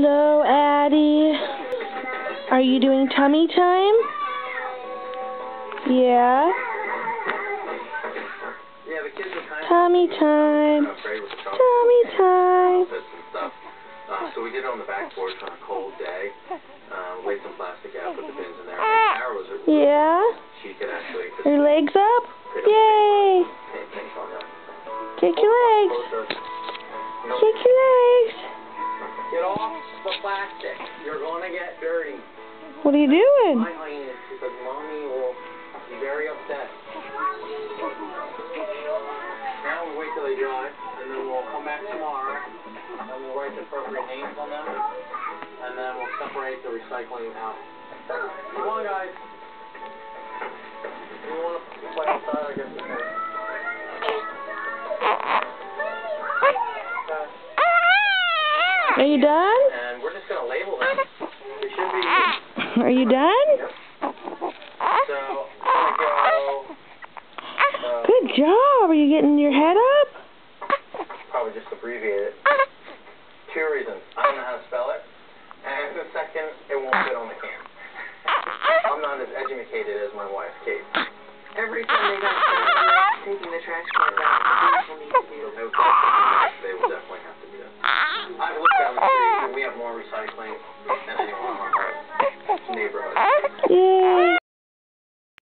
Hello, Addie. Are you doing tummy time? Yeah? Tummy time. Tummy time. So we did it on the back porch on a cold day. Laid some plastic out, put the bins in there. Arrows are. Yeah? She could actually. Your legs up? Yay! Kick your legs. Kick your legs. Get off the plastic. You're going to get dirty. What are you doing? My highness, because mommy will be very upset. Now we'll wait till they dry, and then we'll come back tomorrow, and we'll write the appropriate names on them, and then we'll separate the recycling out. Come on, guys. If you want to play outside, I guess we can. Are you done? And we're just going to label them. They should be. Are you done? Yep. So, I'm going to go. Good job. Are you getting your head up? Probably just abbreviate it.